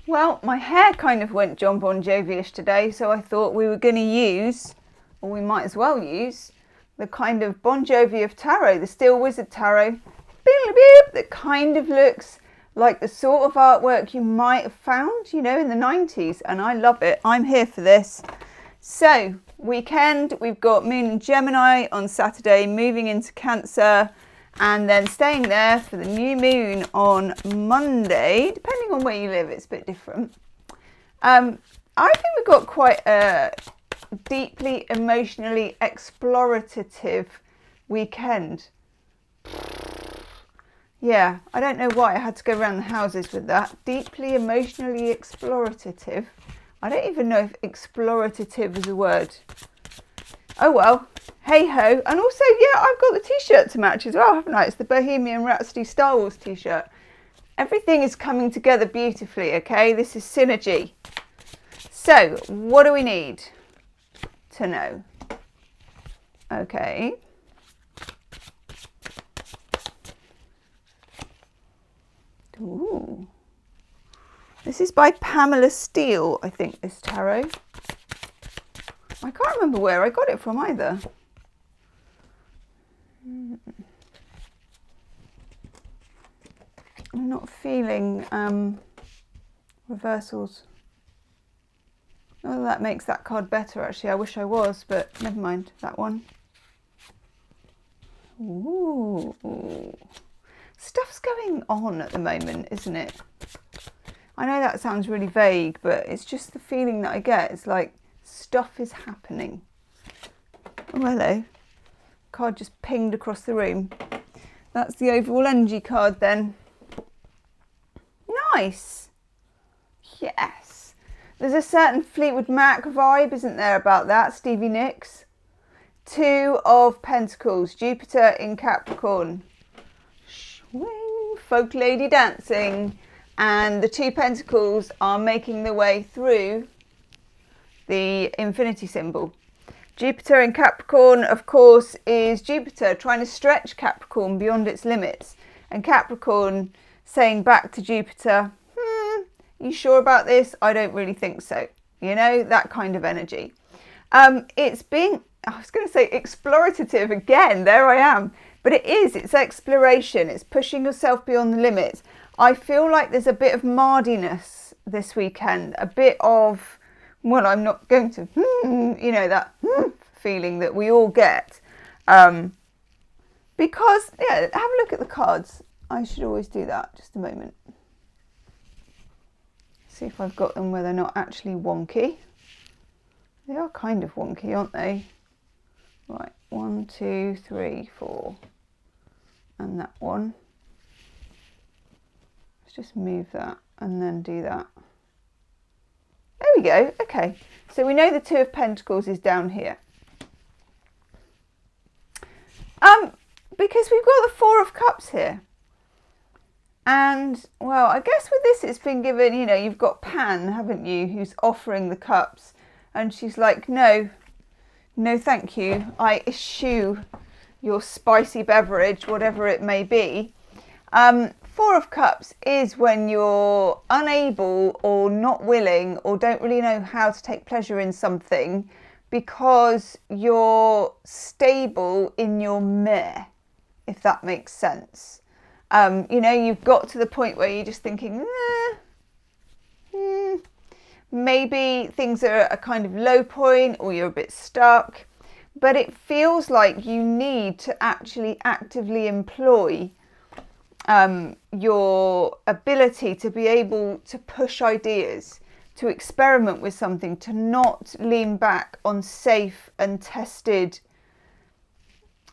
Well, my hair kind of went John Bon Jovi-ish today, so I thought we were going to use, or we might as well use, the kind of Bon Jovi of tarot, the Steel Wizard tarot, that kind of looks like the sort of artwork you might have found, in the 90s, and I love it. I'm here for this. So, weekend, we've got Moon in Gemini on Saturday, moving into Cancer, and then staying there for the new moon on Monday. Depending on where you live, it's a bit different. I think we've got quite a deeply emotionally explorative weekend. Yeah, I don't know why I had to go around the houses with that. Deeply emotionally explorative. I don't even know if explorative is a word. Oh well, hey ho. And also, yeah, I've got the t-shirt to match as well, haven't I? It's the Bohemian Rhapsody Star Wars t-shirt. Everything is coming together beautifully, okay? This is synergy. So, what do we need to know? Okay. Ooh. This is by Pamela Steele, I think, this tarot. I can't remember where I got it from either. I'm not feeling reversals. Oh, that makes that card better, actually. I wish I was, but never mind. That one. Ooh. Stuff's going on at the moment, isn't it? I know that sounds really vague, but it's just the feeling that I get. It's like stuff is happening. Oh, hello. Card just pinged across the room. That's the overall energy card then. Nice. Yes. There's a certain Fleetwood Mac vibe, isn't there, about that, Stevie Nicks? 2 of Pentacles, Jupiter in Capricorn. Swing, folk lady dancing. And the 2 Pentacles are making their way through the infinity symbol. Jupiter in Capricorn, of course, is Jupiter trying to stretch Capricorn beyond its limits. And Capricorn saying back to Jupiter, you sure about this? I don't really think so. That kind of energy. It's being, I was going to say explorative again, there I am. But it's exploration. It's pushing yourself beyond the limits. I feel like there's a bit of mardiness this weekend, a bit of, well, I'm not going to, that feeling that we all get. Because, yeah, have a look at the cards. I should always do that. Just a moment. See if I've got them where they're not actually wonky. They are kind of wonky, aren't they? Right, 1, 2, 3, 4. And that one. Just move that and then do that. There we go. Okay, so we know the 2 of Pentacles is down here. Because we've got the 4 of Cups here. And, well, I guess with this it's been given, you've got Pan, haven't you, who's offering the cups. And she's like, no thank you. I eschew your spicy beverage, whatever it may be. 4 of Cups is when you're unable or not willing or don't really know how to take pleasure in something because you're stable in your meh, if that makes sense. You've got to the point where you're just thinking, maybe things are a kind of low point or you're a bit stuck, but it feels like you need to actually actively employ your ability to be able to push ideas, to experiment with something, to not lean back on safe and tested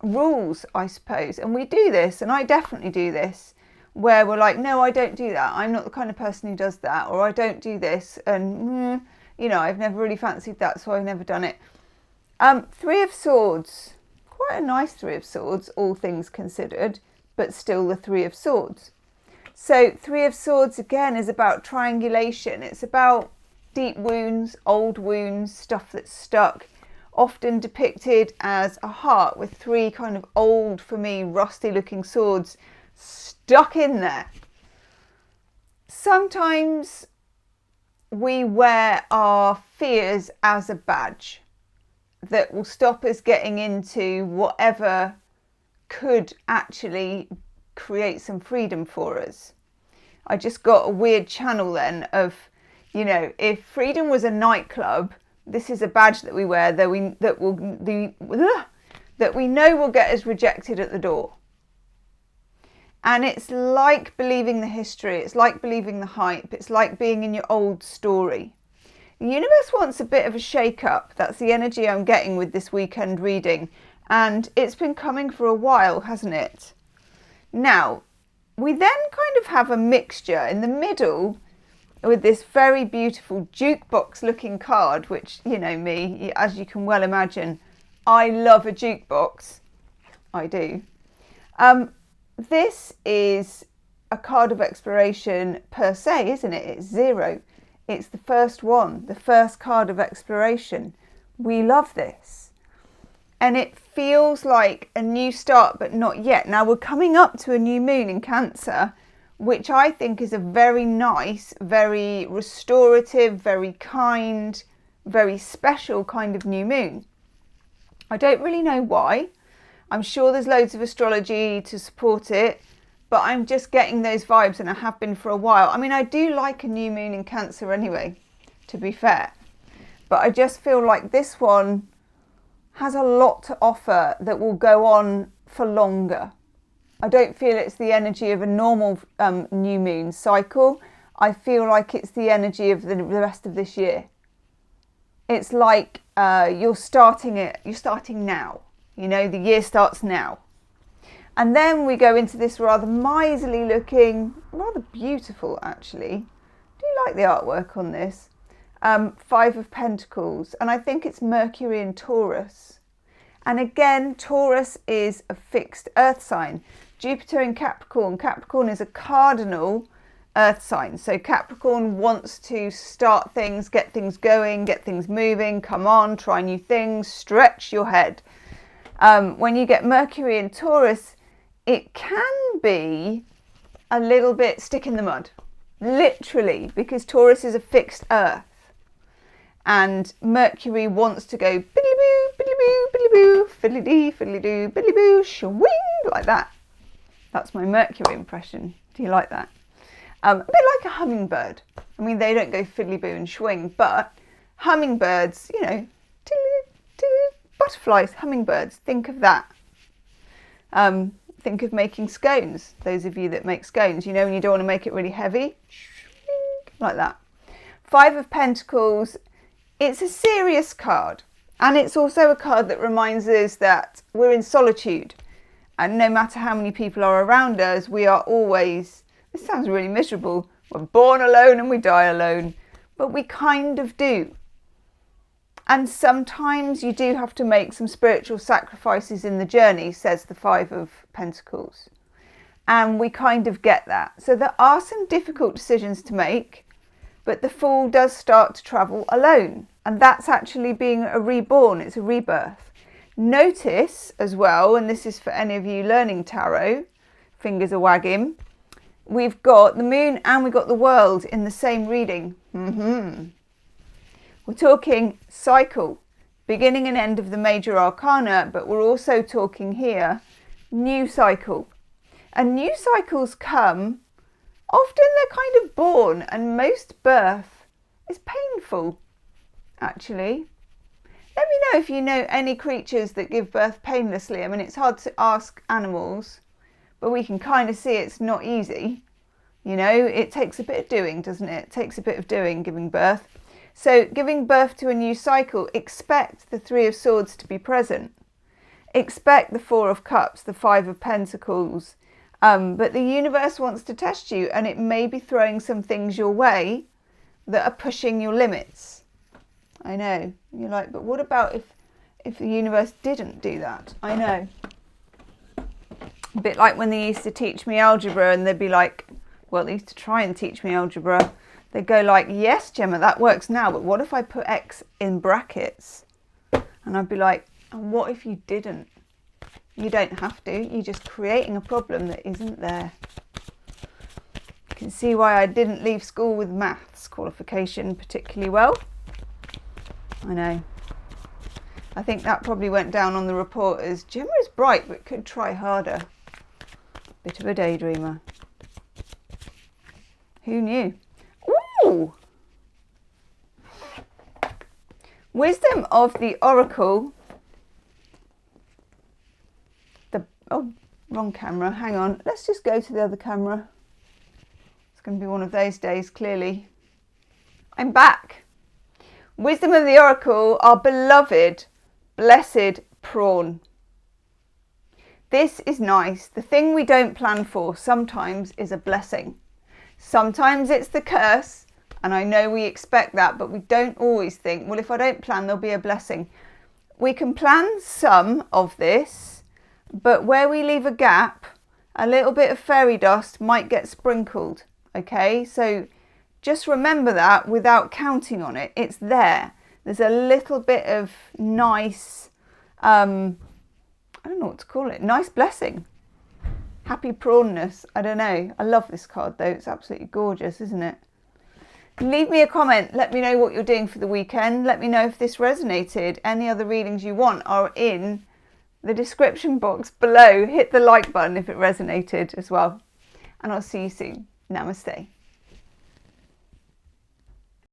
rules, I suppose. And we do this, and I definitely do this, where we're like, no, I don't do that. I'm not the kind of person who does that, or I don't do this, and I've never really fancied that, so I've never done it. 3 of Swords, quite a nice 3 of Swords, all things considered, but still the 3 of Swords. So 3 of Swords again is about triangulation. It's about deep wounds, old wounds, stuff that's stuck, often depicted as a heart with 3 kind of old, for me, rusty looking swords stuck in there. Sometimes we wear our fears as a badge that will stop us getting into whatever could actually create some freedom for us. I just got a weird channel then of, you know, if freedom was a nightclub, this is a badge that we wear that we know will get us rejected at the door. And it's like believing the history, it's like believing the hype, it's like being in your old story. The universe wants a bit of a shake-up. That's the energy I'm getting with this weekend reading. And it's been coming for a while, hasn't it? Now, we then kind of have a mixture in the middle with this very beautiful jukebox looking card, which, you know me, as you can well imagine, I love a jukebox. I do. This is a card of exploration per se, isn't it? It's 0. It's the first one, the first card of exploration. We love this. And it feels like a new start, but not yet. Now we're coming up to a new moon in Cancer, which I think is a very nice, very restorative, very kind, very special kind of new moon. I don't really know why. I'm sure there's loads of astrology to support it, but I'm just getting those vibes, and I have been for a while. I mean, I do like a new moon in Cancer anyway, to be fair. But I just feel like this one has a lot to offer that will go on for longer. I don't feel it's the energy of a normal new moon cycle. I feel like it's the energy of the rest of this year. It's like you're starting now. You know, the year starts now. And then we go into this rather miserly looking, rather beautiful actually. Do you like the artwork on this? 5 of Pentacles. And I think it's Mercury in Taurus. And again, Taurus is a fixed earth sign. Jupiter in Capricorn. Capricorn is a cardinal earth sign. So Capricorn wants to start things, get things going, get things moving, come on, try new things, stretch your head. When you get Mercury in Taurus, it can be a little bit stick in the mud, literally, because Taurus is a fixed earth. And Mercury wants to go biddly-boo, biddly-boo, biddly-boo, fiddly-dee, fiddly-doo, biddly-boo, swing, like that. That's my Mercury impression. Do you like that? A bit like a hummingbird. I mean, they don't go fiddly-boo and swing, but hummingbirds, you know, butterflies, hummingbirds, think of that. Think of making scones. Those of you that make scones, you know, when you don't want to make it really heavy, like that. 5 of Pentacles, it's a serious card. And it's also a card that reminds us that we're in solitude. And no matter how many people are around us, we are always, this sounds really miserable, we're born alone and we die alone. But we kind of do. And sometimes you do have to make some spiritual sacrifices in the journey, says the 5 of Pentacles. And we kind of get that. So there are some difficult decisions to make, but the Fool does start to travel alone. And that's actually being a reborn, it's a rebirth. Notice as well, and this is for any of you learning tarot, fingers are wagging, we've got the moon and we've got the world in the same reading. We're talking cycle, beginning and end of the major arcana, but we're also talking here new cycle. And new cycles come, often they're kind of born, and most birth is painful, actually. Let me know if you know any creatures that give birth painlessly. I mean, it's hard to ask animals, but we can kind of see it's not easy. You know, it takes a bit of doing, doesn't it? It takes a bit of doing, giving birth. So giving birth to a new cycle, expect the 3 of Swords to be present. Expect the 4 of Cups, the 5 of Pentacles. But the universe wants to test you, and it may be throwing some things your way that are pushing your limits. I know. You're like, but what about if the universe didn't do that? I know. A bit like when they used to teach me algebra and they'd be like, well, they used to try and teach me algebra. They'd go like, yes, Gemma, that works now, but what if I put X in brackets? And I'd be like, and what if you didn't? You don't have to. You're just creating a problem that isn't there. can see why I didn't leave school with maths qualification particularly well. I know. I think that probably went down on the report as Gemma is bright but could try harder. Bit of a daydreamer. Who knew? Ooh! Wisdom of the Oracle. Oh, wrong camera. Hang on. Let's just go to the other camera. It's going to be one of those days, clearly. I'm back. Wisdom of the Oracle, our beloved, blessed prawn. This is nice. The thing we don't plan for sometimes is a blessing. Sometimes it's the curse, and I know we expect that, but we don't always think, well, if I don't plan, there'll be a blessing. We can plan some of this, but where we leave a gap, a little bit of fairy dust might get sprinkled, okay? So just remember that without counting on it. It's there. There's a little bit of nice, I don't know what to call it, nice blessing. Happy prawnness, I don't know. I love this card though, it's absolutely gorgeous, isn't it? Leave me a comment, let me know what you're doing for the weekend. Let me know if this resonated. Any other readings you want are in the description box below. Hit the like button if it resonated as well. And I'll see you soon. Namaste.